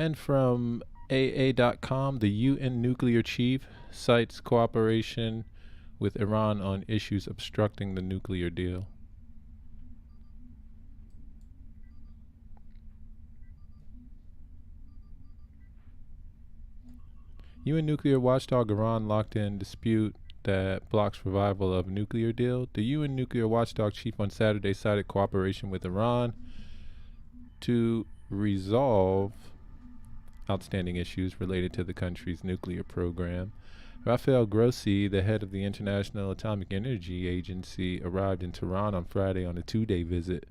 And from AA.com, the UN nuclear chief cites cooperation with Iran on issues obstructing the nuclear deal. UN nuclear watchdog Iran locked in dispute that blocks revival of nuclear deal. The UN nuclear watchdog chief on Saturday cited cooperation with Iran to resolve outstanding issues related to the country's nuclear program. Rafael Grossi, the head of the International Atomic Energy Agency, arrived in Tehran on Friday on a two-day visit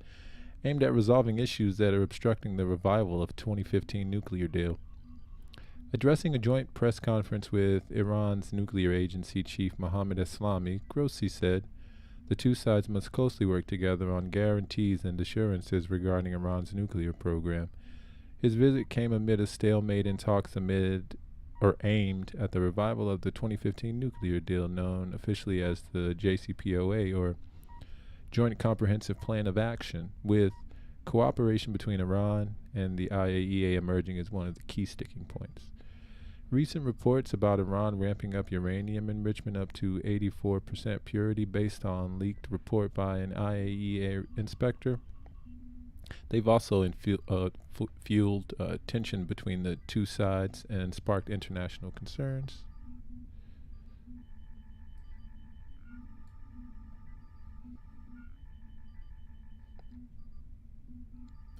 aimed at resolving issues that are obstructing the revival of 2015 nuclear deal. Addressing a joint press conference with Iran's nuclear agency chief Mohammad Eslami, Grossi said the two sides must closely work together on guarantees and assurances regarding Iran's nuclear program. His visit came amid a stalemate in talks aimed at the revival of the 2015 nuclear deal, known officially as the JCPOA, or Joint Comprehensive Plan of Action, with cooperation between Iran and the IAEA emerging as one of the key sticking points. Recent reports about Iran ramping up uranium enrichment up to 84% purity based on leaked report by an IAEA inspector. They've also fueled tension between the two sides and sparked international concerns.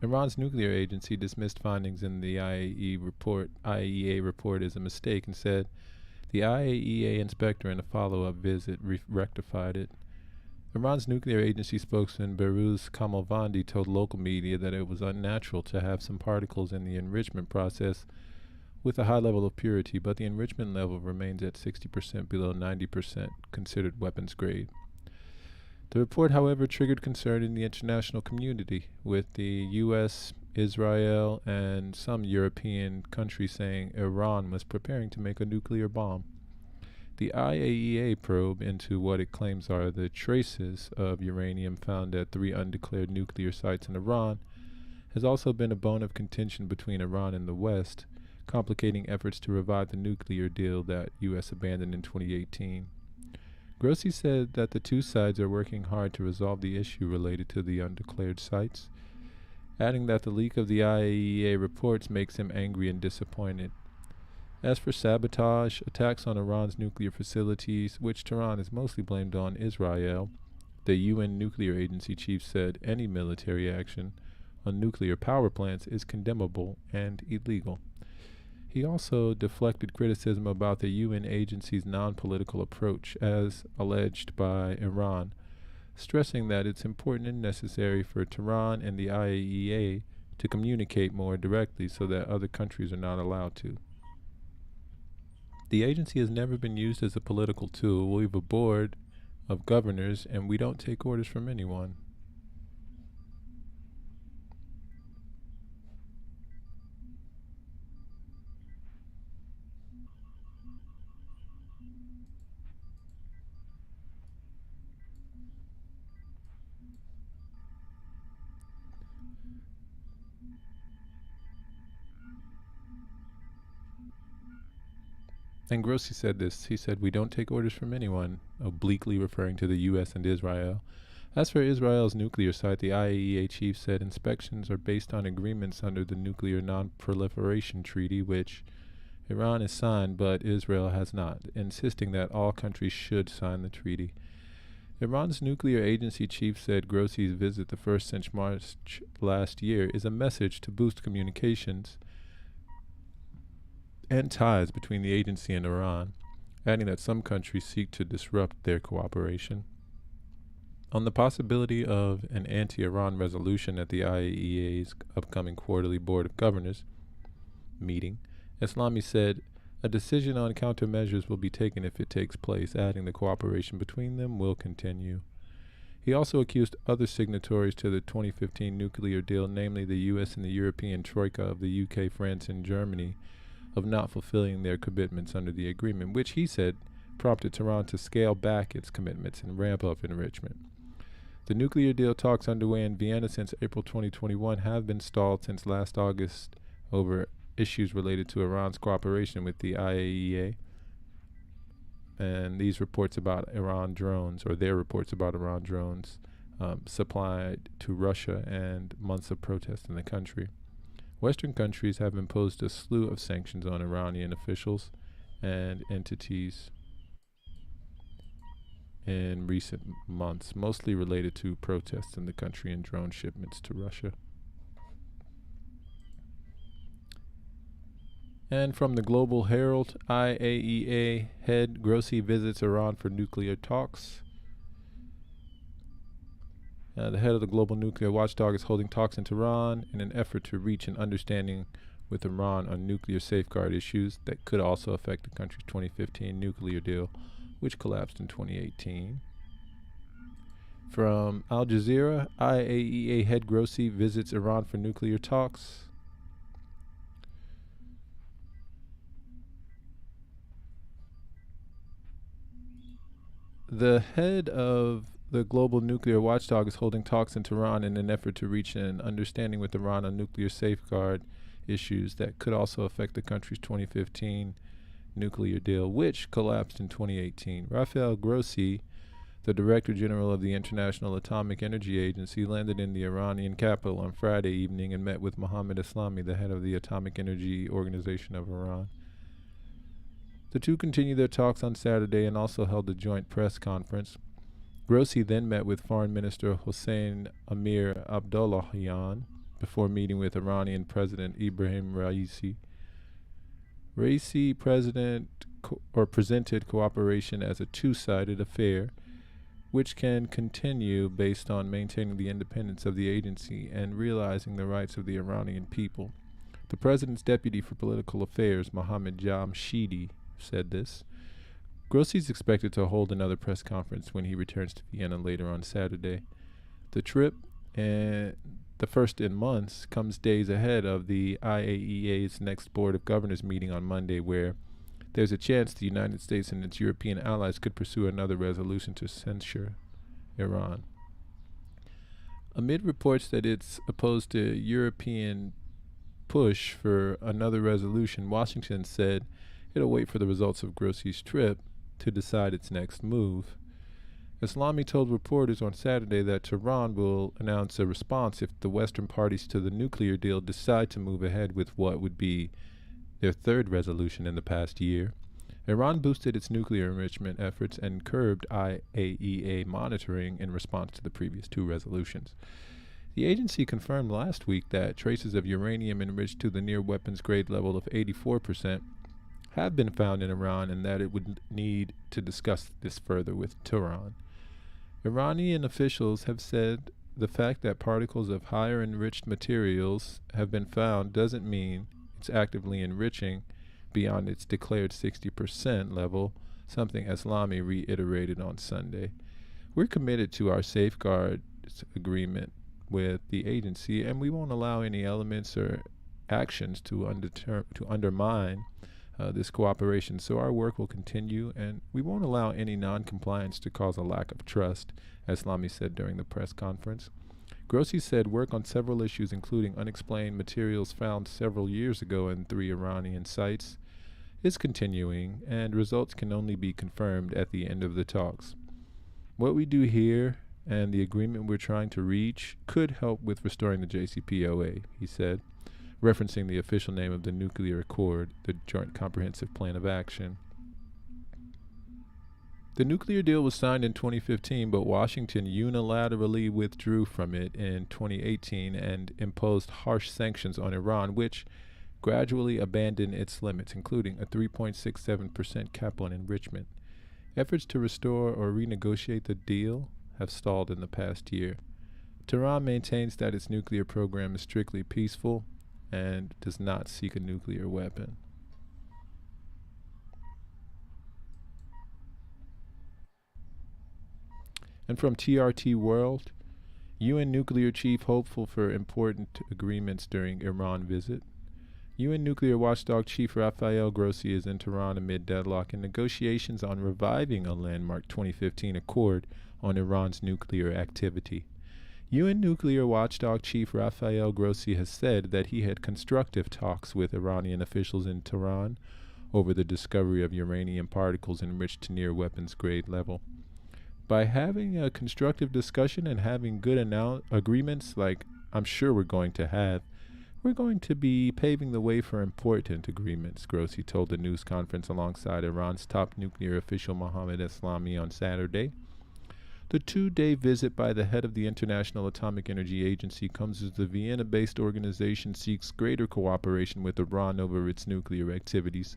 Iran's nuclear agency dismissed findings in the IAEA report as a mistake and said the IAEA inspector in a follow-up visit rectified it. Iran's nuclear agency spokesman Behrouz Kamalvandi told local media that it was unnatural to have some particles in the enrichment process with a high level of purity, but the enrichment level remains at 60% below 90% considered weapons grade. The report, however, triggered concern in the international community, with the U.S., Israel, and some European countries saying Iran was preparing to make a nuclear bomb. The IAEA probe into what it claims are the traces of uranium found at 3 undeclared nuclear sites in Iran has also been a bone of contention between Iran and the West, complicating efforts to revive the nuclear deal that U.S. abandoned in 2018. Grossi said that the two sides are working hard to resolve the issue related to the undeclared sites, adding that the leak of the IAEA reports makes him angry and disappointed. As for sabotage, attacks on Iran's nuclear facilities, which Tehran has mostly blamed on Israel, the UN nuclear agency chief said any military action on nuclear power plants is condemnable and illegal. He also deflected criticism about the UN agency's non-political approach as alleged by Iran, stressing that it's important and necessary for Tehran and the IAEA to communicate more directly so that other countries are not allowed to. The agency has never been used as a political tool. We have a board of governors and we don't take orders from anyone. And Grossi said this. He said, "We don't take orders from anyone," obliquely referring to the U.S. and Israel. As for Israel's nuclear site, the IAEA chief said inspections are based on agreements under the Nuclear Non-Proliferation Treaty, which Iran has signed, but Israel has not, insisting that all countries should sign the treaty. Iran's nuclear agency chief said Grossi's visit, the first since March last year, is a message to boost communications and ties between the agency and Iran, adding that some countries seek to disrupt their cooperation. On the possibility of an anti-Iran resolution at the IAEA's upcoming quarterly Board of Governors meeting, Eslami said, "A decision on countermeasures will be taken if it takes place," adding the cooperation between them will continue. He also accused other signatories to the 2015 nuclear deal, namely the U.S. and the European Troika of the U.K., France, and Germany, of not fulfilling their commitments under the agreement, which he said prompted Tehran to scale back its commitments and ramp up enrichment. The nuclear deal talks underway in Vienna since April 2021 have been stalled since last August over issues related to Iran's cooperation with the IAEA. And these reports about Iran drones, or their reports about Iran drones, supplied to Russia, and months of protests in the country. Western countries have imposed a slew of sanctions on Iranian officials and entities in recent months, mostly related to protests in the country and drone shipments to Russia. And from the Global Herald, IAEA head Grossi visits Iran for nuclear talks. The head of the global nuclear watchdog is holding talks in Tehran in an effort to reach an understanding with Iran on nuclear safeguard issues that could also affect the country's 2015 nuclear deal, which collapsed in 2018. From Al Jazeera, IAEA head Grossi visits Iran for nuclear talks. The head of the global nuclear watchdog is holding talks in Tehran in an effort to reach an understanding with Iran on nuclear safeguard issues that could also affect the country's 2015 nuclear deal, which collapsed in 2018. Rafael Grossi, the Director General of the International Atomic Energy Agency, landed in the Iranian capital on Friday evening and met with Mohammad Eslami, the head of the Atomic Energy Organization of Iran. The two continued their talks on Saturday and also held a joint press conference. Grossi then met with Foreign Minister Hossein Amir Abdollahian before meeting with Iranian President Ibrahim Raisi. Raisi presented cooperation as a two-sided affair, which can continue based on maintaining the independence of the agency and realizing the rights of the Iranian people. The president's deputy for political affairs, Mohammad Jamshidi, said this. Grossi is expected to hold another press conference when he returns to Vienna later on Saturday. The trip, the first in months, comes days ahead of the IAEA's next Board of Governors meeting on Monday, where there's a chance the United States and its European allies could pursue another resolution to censure Iran. Amid reports that it's opposed to European push for another resolution, Washington said it'll wait for the results of Grossi's trip to decide its next move. Eslami told reporters on Saturday that Tehran will announce a response if the Western parties to the nuclear deal decide to move ahead with what would be their third resolution in the past year. Iran boosted its nuclear enrichment efforts and curbed IAEA monitoring in response to the previous two resolutions. The agency confirmed last week that traces of uranium enriched to the near weapons grade level of 84% have been found in Iran, and that it would need to discuss this further with Tehran. Iranian officials have said the fact that particles of higher enriched materials have been found doesn't mean it's actively enriching beyond its declared 60% level, something Eslami reiterated on Sunday. We're committed to our safeguards agreement with the agency, and we won't allow any elements or actions to undermine this cooperation. So our work will continue, and we won't allow any non-compliance to cause a lack of trust, Eslami said during the press conference. Grossi said work on several issues, including unexplained materials found several years ago in 3 Iranian sites, is continuing, and results can only be confirmed at the end of the talks. What we do here and the agreement we're trying to reach could help with restoring the JCPOA, he said, referencing the official name of the nuclear accord, the Joint Comprehensive Plan of Action. The nuclear deal was signed in 2015, but Washington unilaterally withdrew from it in 2018 and imposed harsh sanctions on Iran, which gradually abandoned its limits, including a 3.67% cap on enrichment. Efforts to restore or renegotiate the deal have stalled in the past year. Tehran maintains that its nuclear program is strictly peaceful and does not seek a nuclear weapon. And from TRT World, UN nuclear chief hopeful for important agreements during Iran visit. UN nuclear watchdog chief Rafael Grossi is in Tehran amid deadlock in negotiations on reviving a landmark 2015 accord on Iran's nuclear activity. UN nuclear watchdog chief Rafael Grossi has said that he had constructive talks with Iranian officials in Tehran over the discovery of uranium particles enriched to near weapons grade level. By having a constructive discussion and having good agreements like I'm sure we're going to have, we're going to be paving the way for important agreements, Grossi told the news conference alongside Iran's top nuclear official Mohammad Eslami on Saturday. The two-day visit by the head of the International Atomic Energy Agency comes as the Vienna-based organization seeks greater cooperation with Iran over its nuclear activities.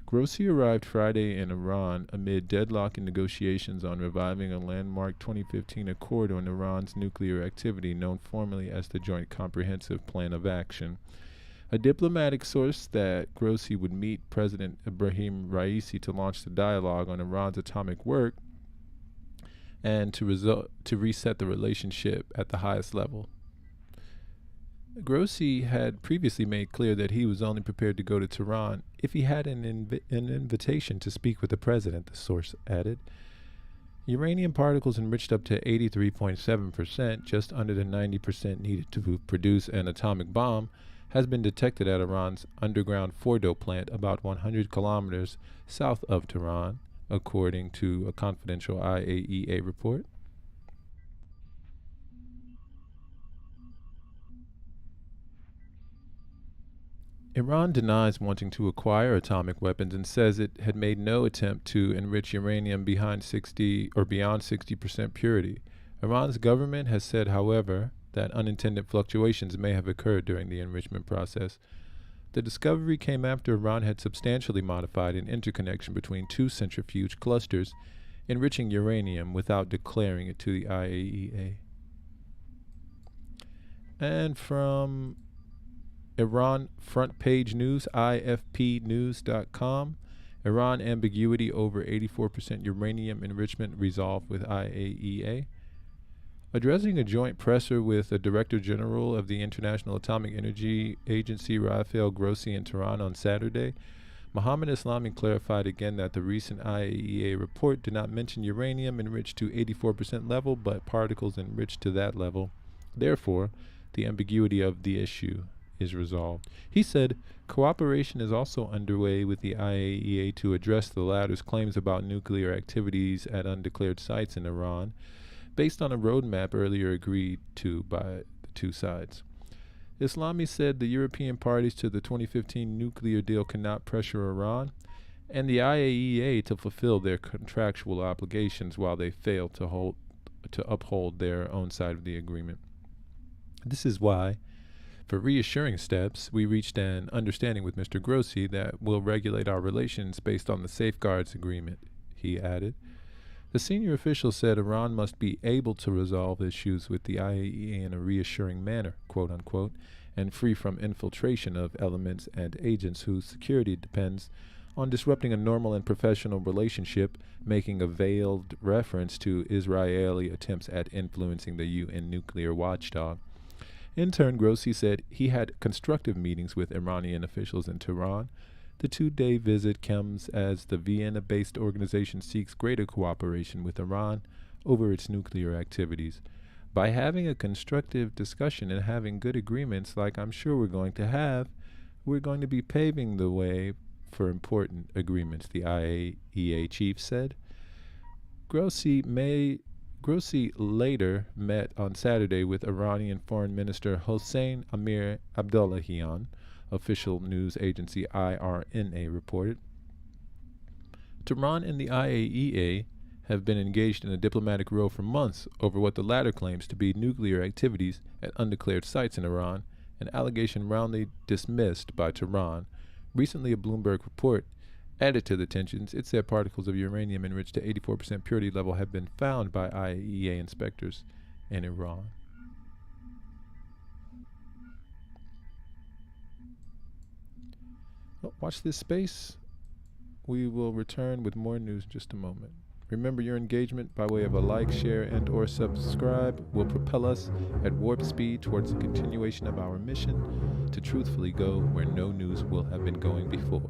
Grossi arrived Friday in Iran amid deadlock in negotiations on reviving a landmark 2015 accord on Iran's nuclear activity known formally as the Joint Comprehensive Plan of Action. A diplomatic source that Grossi would meet President Ibrahim Raisi to launch the dialogue on Iran's atomic work and to reset the relationship at the highest level. Grossi had previously made clear that he was only prepared to go to Tehran if he had an invitation to speak with the president, the source added. Uranium particles enriched up to 83.7%, just under the 90% needed to produce an atomic bomb, has been detected at Iran's underground Fordo plant about 100 kilometers south of Tehran, according to a confidential IAEA report. Iran denies wanting to acquire atomic weapons and says it had made no attempt to enrich uranium beyond 60% purity. Iran's government has said, however, that unintended fluctuations may have occurred during the enrichment process. The discovery came after Iran had substantially modified an interconnection between two centrifuge clusters, enriching uranium without declaring it to the IAEA. And from Iran front page news, ifpnews.com, Iran ambiguity over 84% uranium enrichment resolved with IAEA. Addressing a joint presser with the Director General of the International Atomic Energy Agency, Rafael Grossi, in Tehran on Saturday, Mohammad Eslami clarified again that the recent IAEA report did not mention uranium enriched to 84% level, but particles enriched to that level. Therefore, the ambiguity of the issue is resolved. He said, cooperation is also underway with the IAEA to address the latter's claims about nuclear activities at undeclared sites in Iran, based on a roadmap earlier agreed to by the two sides. Eslami said the European parties to the 2015 nuclear deal cannot pressure Iran and the IAEA to fulfill their contractual obligations while they fail to uphold their own side of the agreement. This is why, for reassuring steps, we reached an understanding with Mr. Grossi that will regulate our relations based on the safeguards agreement, he added. The senior official said Iran must be able to resolve issues with the IAEA in a reassuring manner, quote unquote, and free from infiltration of elements and agents whose security depends on disrupting a normal and professional relationship, making a veiled reference to Israeli attempts at influencing the UN nuclear watchdog. In turn, Grossi said he had constructive meetings with Iranian officials in Tehran. The two-day visit comes as the Vienna-based organization seeks greater cooperation with Iran over its nuclear activities. By having a constructive discussion and having good agreements like I'm sure we're going to have, we're going to be paving the way for important agreements, the IAEA chief said. Grossi later met on Saturday with Iranian Foreign Minister Hossein Amir Abdollahian, official news agency IRNA reported. Tehran and the IAEA have been engaged in a diplomatic row for months over what the latter claims to be nuclear activities at undeclared sites in Iran, an allegation roundly dismissed by Tehran. Recently, a Bloomberg report added to the tensions. It said particles of uranium enriched to 84% purity level have been found by IAEA inspectors in Iran. Well, watch this space. We will return with more news in just a moment. Remember, your engagement by way of a like, share, and or subscribe will propel us at warp speed towards the continuation of our mission to truthfully go where no news will have been going before.